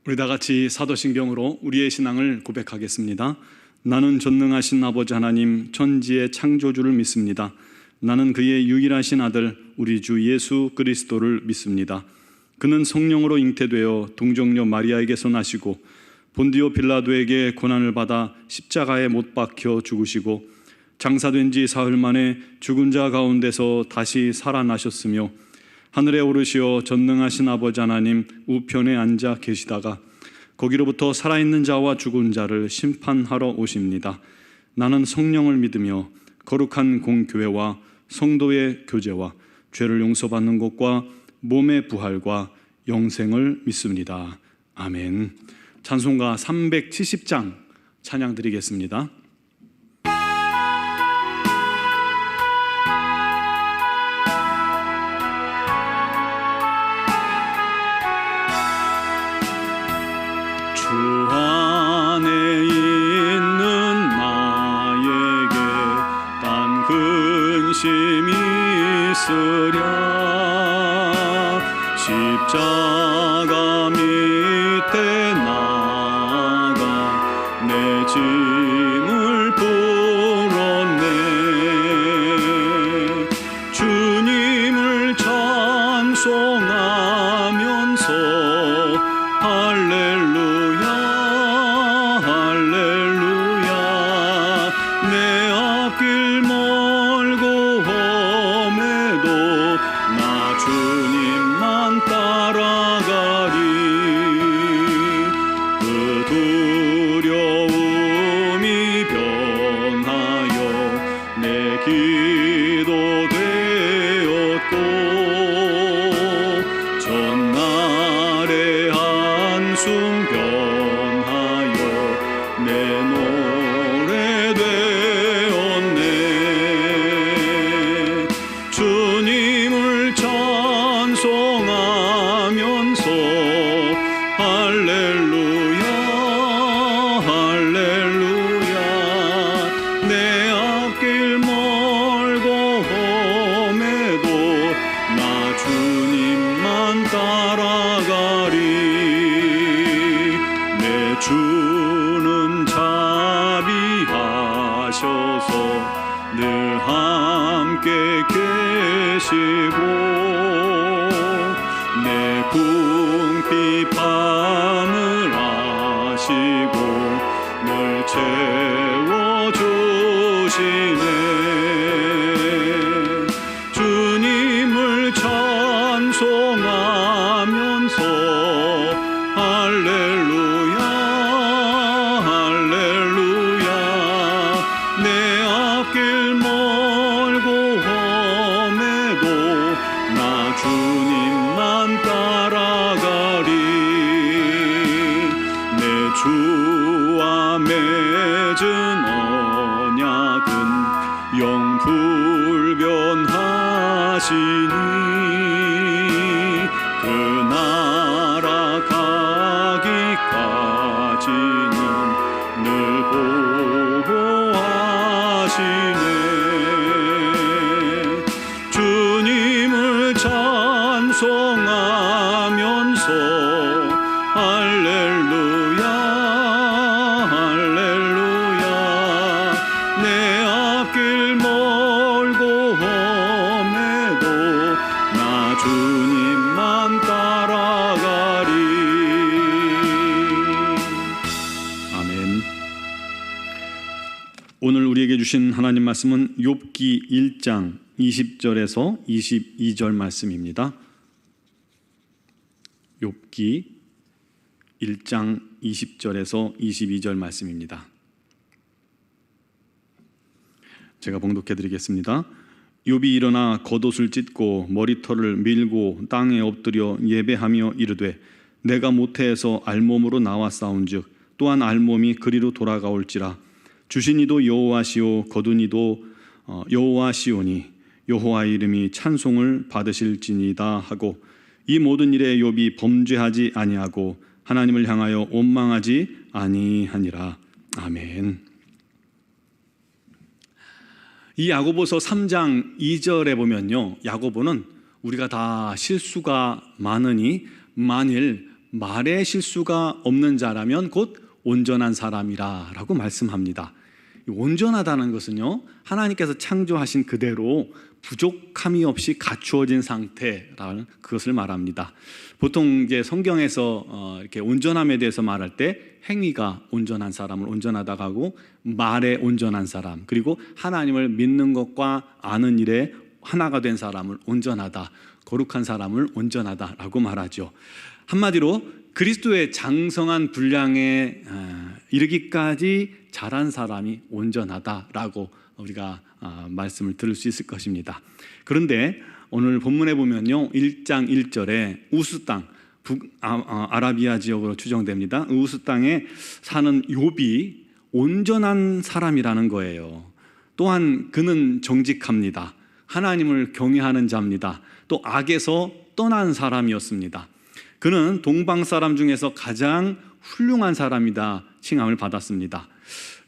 우리 다 같이 사도신경으로 우리의 신앙을 고백하겠습니다. 나는 전능하신 아버지 하나님 천지의 창조주를 믿습니다. 나는 그의 유일하신 아들 우리 주 예수 그리스도를 믿습니다. 그는 성령으로 잉태되어 동정녀 마리아에게서 나시고 본디오 빌라도에게 고난을 받아 십자가에 못 박혀 죽으시고 장사된 지 사흘 만에 죽은 자 가운데서 다시 살아나셨으며 하늘에 오르시어 전능하신 아버지 하나님 우편에 앉아 계시다가 거기로부터 살아있는 자와 죽은 자를 심판하러 오십니다. 나는 성령을 믿으며 거룩한 공교회와 성도의 교제와 죄를 용서받는 것과 몸의 부활과 영생을 믿습니다. 아멘. 찬송가 370장 찬양 드리겠습니다. 주 안에 있는 나에게 단 근심이 있으랴. 십자가 밑에 나가 내 짐을 풀었네. 주님을 찬송하면서 할렐루야 할렐루야. 내 앞길 멀고 험해도 나 주님만 따라가리. 그 두려움이 변하여 내 기도 되었고 전날의 한숨 변하여 내 노래 되었네. 주님을 찬송하면서 할렐루야 할렐루야. 내 앞길 멀고 험해도 나 주님만 따라가리. 내 주는 자비하셔서 늘 함께 계시고 내 궁핍함을 아시고 늘 채워주시네. 주님을 찬송하면서 할렐루야 할렐루야. 내 앞길 멀고 험해도 나 주님만 따라가리. 내 주와 맺은 언약은 영불변하시니 그 나라 가기까지는 늘 보호하시네. 주님을 찬송하면서 할렐루야 할렐루야. 내 앞길 멀고 험해도 나 주님만 따라가리. 아멘. 오늘 우리에게 주신 하나님 말씀은 욥기 1장 20절에서 22절 말씀입니다. 욥기 1장 20절에서 22절 말씀입니다. 제가 봉독해 드리겠습니다. 욥이 일어나 겉옷을 찢고 머리털을 밀고 땅에 엎드려 예배하며 이르되 내가 모태에서 알몸으로 나와 싸운즉 또한 알몸이 그리로 돌아가올지라. 주신 이도 여호와시오 거둔 이도 여호와시오니 여호와의 이름이 찬송을 받으실지니이다 하고 이 모든 일에 욥이 범죄하지 아니하고 하나님을 향하여 원망하지 아니하니라. 아멘. 이 야고보서 3장 2절에 보면요, 야고보는 우리가 다 실수가 많으니 만일 말에 실수가 없는 자라면 곧 온전한 사람이라 라고 말씀합니다. 온전하다는 것은요, 하나님께서 창조하신 그대로 부족함이 없이 갖추어진 상태라는 그것을 말합니다. 보통 이제 성경에서 이렇게 온전함에 대해서 말할 때 행위가 온전한 사람을 온전하다고 하고, 말에 온전한 사람, 그리고 하나님을 믿는 것과 아는 일에 하나가 된 사람을 온전하다, 거룩한 사람을 온전하다라고 말하죠. 한마디로 그리스도의 장성한 분량에 이르기까지 자란 사람이 온전하다라고 우리가 말씀을 들을 수 있을 것입니다. 그런데 오늘 본문에 보면요, 1장 1절에 우스 땅, 아라비아 지역으로 추정됩니다. 우스 땅에 사는 욥이 온전한 사람이라는 거예요. 또한 그는 정직합니다. 하나님을 경외하는 자입니다. 또 악에서 떠난 사람이었습니다. 그는 동방 사람 중에서 가장 훌륭한 사람이다 칭함을 받았습니다.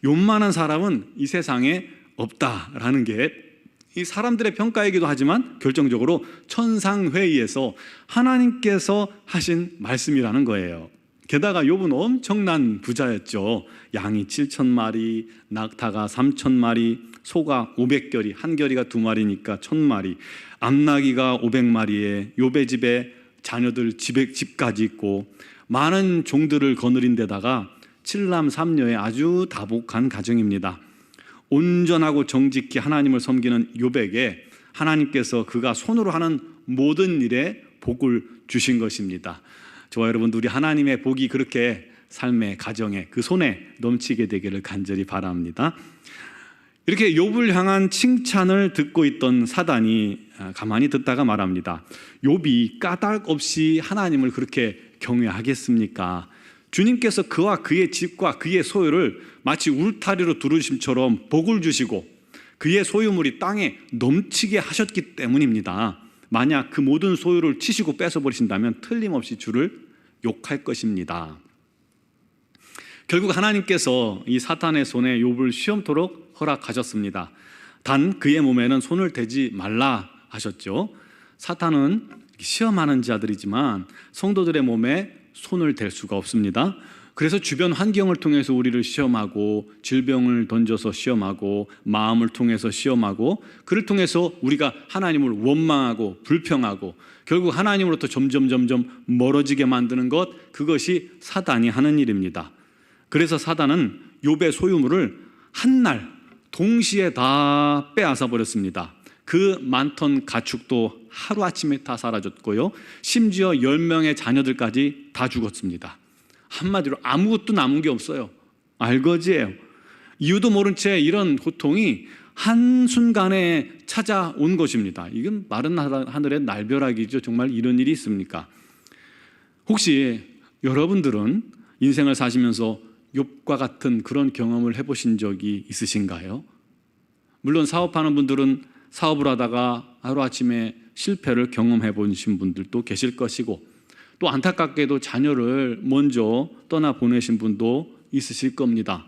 욥만한 사람은 이 세상에 없다라는 게 이 사람들의 평가이기도 하지만 결정적으로 천상회의에서 하나님께서 하신 말씀이라는 거예요. 게다가 욥은 엄청난 부자였죠. 양이 7,000마리, 낙타가 3,000마리, 소가 500결이, 한 결이가 2마리니까 1,000마리, 암나귀가 500마리에 욥의 집에 자녀들 집까지 있고 많은 종들을 거느린 데다가 7남 3녀의 아주 다복한 가정입니다. 온전하고 정직히 하나님을 섬기는 욥에게 하나님께서 그가 손으로 하는 모든 일에 복을 주신 것입니다. 저와 여러분, 우리 하나님의 복이 그렇게 삶의 가정에 그 손에 넘치게 되기를 간절히 바랍니다. 이렇게 욥을 향한 칭찬을 듣고 있던 사단이 가만히 듣다가 말합니다. 욥이 까닭 없이 하나님을 그렇게 경외하겠습니까? 주님께서 그와 그의 집과 그의 소유를 마치 울타리로 두르심처럼 복을 주시고 그의 소유물이 땅에 넘치게 하셨기 때문입니다. 만약 그 모든 소유를 치시고 뺏어버리신다면 틀림없이 주를 욕할 것입니다. 결국 하나님께서 이 사탄의 손에 욥을 시험토록 허락하셨습니다. 단 그의 몸에는 손을 대지 말라 하셨죠. 사탄은 시험하는 자들이지만 성도들의 몸에 손을 댈 수가 없습니다. 그래서 주변 환경을 통해서 우리를 시험하고, 질병을 던져서 시험하고, 마음을 통해서 시험하고, 그를 통해서 우리가 하나님을 원망하고 불평하고 결국 하나님으로부터 점점 멀어지게 만드는 것, 그것이 사단이 하는 일입니다. 그래서 사단은 욥의 소유물을 한날 동시에 다 빼앗아 버렸습니다. 그 많던 가축도 하루아침에 다 사라졌고요, 심지어 10명의 자녀들까지 다 죽었습니다. 한마디로 아무것도 남은 게 없어요. 알거지예요. 이유도 모른 채 이런 고통이 한순간에 찾아온 것입니다. 이건 마른 하늘의 날벼락이죠. 정말 이런 일이 있습니까? 혹시 여러분들은 인생을 사시면서 욥과 같은 그런 경험을 해보신 적이 있으신가요? 물론 사업하는 분들은 사업을 하다가 하루아침에 실패를 경험해 보신 분들도 계실 것이고, 또 안타깝게도 자녀를 먼저 떠나보내신 분도 있으실 겁니다.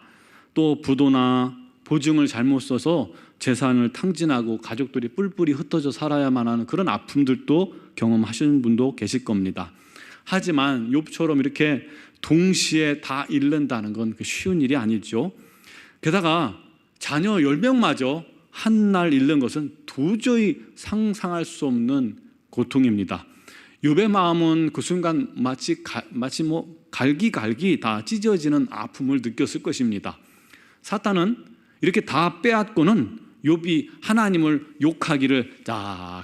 또 부도나 보증을 잘못 써서 재산을 탕진하고 가족들이 뿔뿔이 흩어져 살아야만 하는 그런 아픔들도 경험하시는 분도 계실 겁니다. 하지만 욥처럼 이렇게 동시에 다 잃는다는 건 쉬운 일이 아니죠. 게다가 자녀 10명마저 한 날 잃는 것은 도저히 상상할 수 없는 고통입니다. 욥의 마음은 그 순간 마치 갈기갈기 다 찢어지는 아픔을 느꼈을 것입니다. 사탄은 이렇게 다 빼앗고는 욥이 하나님을 욕하기를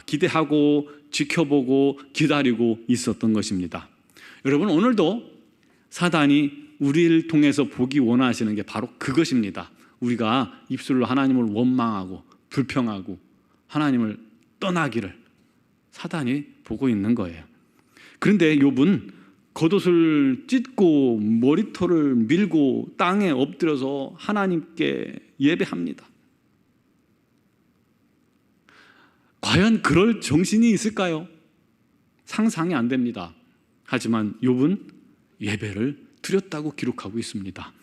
기대하고 지켜보고 기다리고 있었던 것입니다. 여러분, 오늘도 사단이 우리를 통해서 보기 원하시는 게 바로 그것입니다. 우리가 입술로 하나님을 원망하고 불평하고 하나님을 떠나기를 사단이 보고 있는 거예요. 그런데 욥은 겉옷을 찢고 머리털을 밀고 땅에 엎드려서 하나님께 예배합니다. 과연 그럴 정신이 있을까요? 상상이 안 됩니다. 하지만 욥은 예배를 드렸다고 기록하고 있습니다.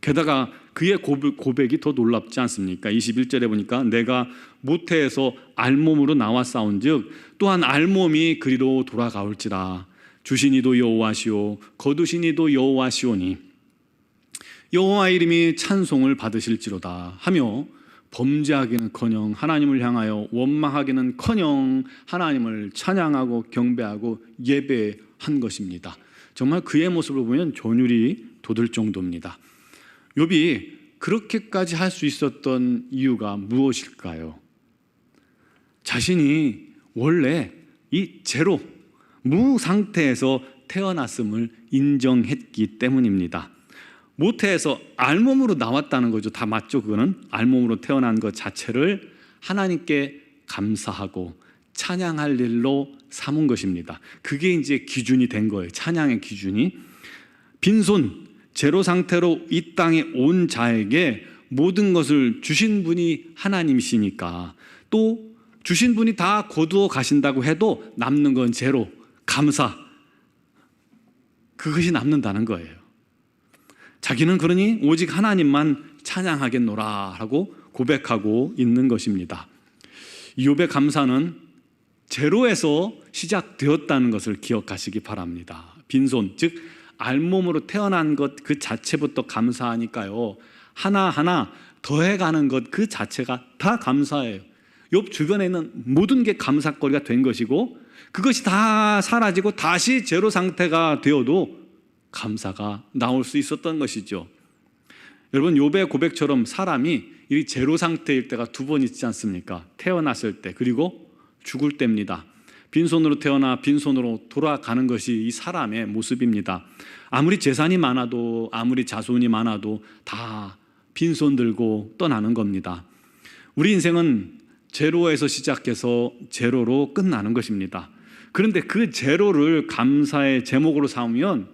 게다가 그의 고백이 더 놀랍지 않습니까? 21절에 보니까 내가 모태에서 알몸으로 나와 싸운즉 또한 알몸이 그리로 돌아가올지라. 주신 이도 여호와시오 거두신 이도 여호와시오니 여호와 이름이 찬송을 받으실지로다 하며 범죄하기는커녕 하나님을 향하여 원망하기는커녕 하나님을 찬양하고 경배하고 예배한 것입니다. 정말 그의 모습을 보면 존율이 돋을 정도입니다. 욥이 그렇게까지 할 수 있었던 이유가 무엇일까요? 자신이 원래 이 제로 무 상태에서 태어났음을 인정했기 때문입니다. 모태에서 알몸으로 나왔다는 거죠. 다 맞죠? 그거는 알몸으로 태어난 것 자체를 하나님께 감사하고 찬양할 일로 삼은 것입니다. 그게 이제 기준이 된 거예요. 찬양의 기준이. 빈손 제로 상태로 이 땅에 온 자에게 모든 것을 주신 분이 하나님이시니까, 또 주신 분이 다 거두어 가신다고 해도 남는 건 제로, 감사, 그것이 남는다는 거예요. 자기는 그러니 오직 하나님만 찬양하겠노라 하고 고백하고 있는 것입니다. 욥의 감사는 제로에서 시작되었다는 것을 기억하시기 바랍니다. 빈손, 즉 알몸으로 태어난 것 그 자체부터 감사하니까요, 하나하나 더해가는 것 그 자체가 다 감사예요. 욥 주변에 있는 모든 게 감사거리가 된 것이고, 그것이 다 사라지고 다시 제로 상태가 되어도 감사가 나올 수 있었던 것이죠. 여러분, 욥의 고백처럼 사람이 이 제로 상태일 때가 두 번 있지 않습니까? 태어났을 때, 그리고 죽을 때입니다. 빈손으로 태어나 빈손으로 돌아가는 것이 이 사람의 모습입니다. 아무리 재산이 많아도, 아무리 자손이 많아도 다 빈손 들고 떠나는 겁니다. 우리 인생은 제로에서 시작해서 제로로 끝나는 것입니다. 그런데 그 제로를 감사의 제목으로 삼으면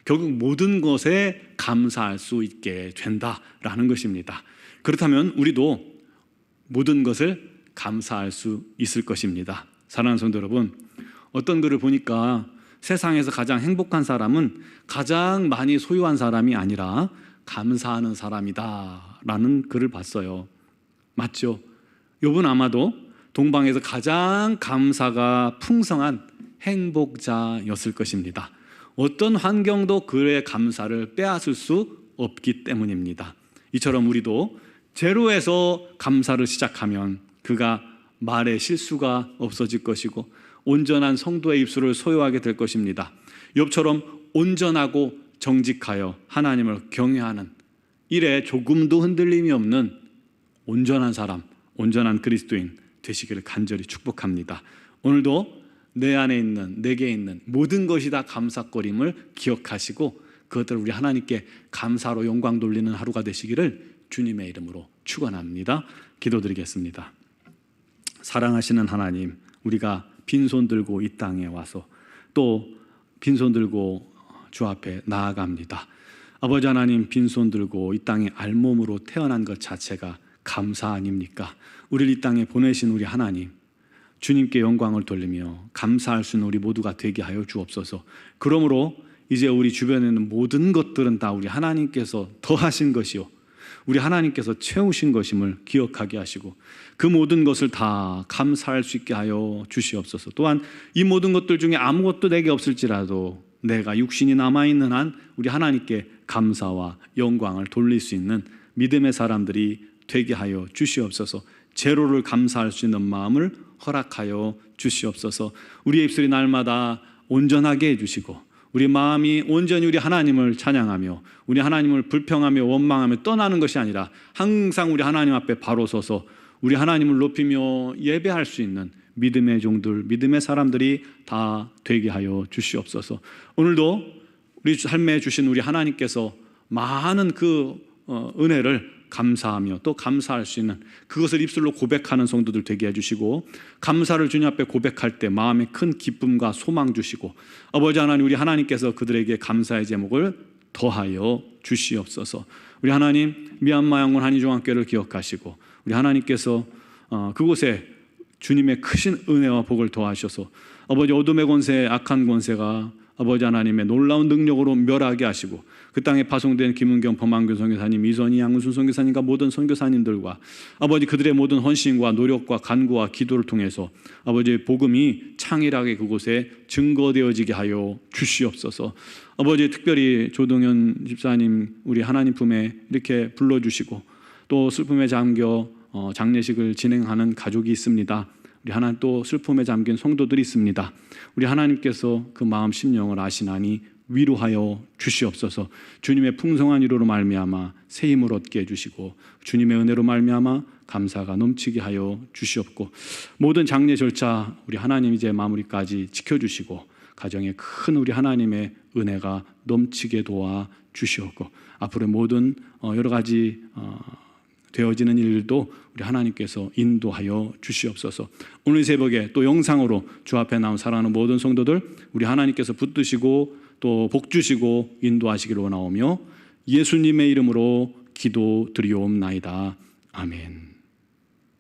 결국 모든 것에 감사할 수 있게 된다라는 것입니다. 그렇다면 우리도 모든 것을 감사할 수 있을 것입니다. 사랑하는 성도 여러분, 어떤 글을 보니까 세상에서 가장 행복한 사람은 가장 많이 소유한 사람이 아니라 감사하는 사람이다라는 글을 봤어요. 맞죠? 욥은 아마도 동방에서 가장 감사가 풍성한 행복자였을 것입니다. 어떤 환경도 그의 감사를 빼앗을 수 없기 때문입니다. 이처럼 우리도 제로에서 감사를 시작하면 그가 말에 실수가 없어질 것이고 온전한 성도의 입술을 소유하게 될 것입니다. 욥처럼 온전하고 정직하여 하나님을 경외하는, 일에 조금도 흔들림이 없는 온전한 사람, 온전한 그리스도인 되시기를 간절히 축복합니다. 오늘도 내 안에 있는, 내게 있는 모든 것이 다 감사거림을 기억하시고 그것들을 우리 하나님께 감사로 영광 돌리는 하루가 되시기를 주님의 이름으로 축원합니다. 기도드리겠습니다. 사랑하시는 하나님, 우리가 빈손 들고 이 땅에 와서 또 빈손 들고 주 앞에 나아갑니다. 아버지 하나님, 빈손 들고 이 땅에 알몸으로 태어난 것 자체가 감사 아닙니까? 우리를 이 땅에 보내신 우리 하나님, 주님께 영광을 돌리며 감사할 수 있는 우리 모두가 되게 하여 주옵소서. 그러므로 이제 우리 주변에 있는 모든 것들은 다 우리 하나님께서 더하신 것이요, 우리 하나님께서 채우신 것임을 기억하게 하시고 그 모든 것을 다 감사할 수 있게 하여 주시옵소서. 또한 이 모든 것들 중에 아무것도 내게 없을지라도 내가 육신이 남아있는 한 우리 하나님께 감사와 영광을 돌릴 수 있는 믿음의 사람들이 되게 하여 주시옵소서. 제로를 감사할 수 있는 마음을 허락하여 주시옵소서. 우리의 입술이 날마다 온전하게 해주시고 우리 마음이 온전히 우리 하나님을 찬양하며 우리 하나님을 불평하며 원망하며 떠나는 것이 아니라 항상 우리 하나님 앞에 바로 서서 우리 하나님을 높이며 예배할 수 있는 믿음의 종들, 믿음의 사람들이 다 되게 하여 주시옵소서. 오늘도 우리 삶에 주신 우리 하나님께서 많은 그 은혜를 감사하며 또 감사할 수 있는 그것을 입술로 고백하는 성도들 되게 해주시고, 감사를 주님 앞에 고백할 때 마음에 큰 기쁨과 소망 주시고, 아버지 하나님, 우리 하나님께서 그들에게 감사의 제목을 더하여 주시옵소서. 우리 하나님, 미얀마 양군 한인종합교회를 기억하시고 우리 하나님께서 그곳에 주님의 크신 은혜와 복을 더하셔서 아버지 어둠의 권세, 악한 권세가 아버지 하나님의 놀라운 능력으로 멸하게 하시고 그 땅에 파송된 김은경 범한교 선교사님, 이선희 양은순 선교사님과 모든 선교사님들과 아버지 그들의 모든 헌신과 노력과 간구와 기도를 통해서 아버지의 복음이 창일하게 그곳에 증거되어지게 하여 주시옵소서. 아버지 특별히 조동현 집사님 우리 하나님 품에 이렇게 불러주시고 또 슬픔에 잠겨 장례식을 진행하는 가족이 있습니다. 우리 하나님 또 슬픔에 잠긴 성도들이 있습니다. 우리 하나님께서 그 마음 심령을 아시나니 위로하여 주시옵소서. 주님의 풍성한 위로로 말미암아 새 힘을 얻게 해주시고 주님의 은혜로 말미암아 감사가 넘치게 하여 주시옵고 모든 장례 절차 우리 하나님 이제 마무리까지 지켜주시고 가정에 큰 우리 하나님의 은혜가 넘치게 도와 주시옵고 앞으로 모든 여러 가지 되어지는 일도 우리 하나님께서 인도하여 주시옵소서. 오늘 새벽에 또 영상으로 주 앞에 나온 사랑하는 모든 성도들 우리 하나님께서 붙드시고 또 복 주시고 인도하시기를 원하오며 예수님의 이름으로 기도드리옵나이다. 아멘.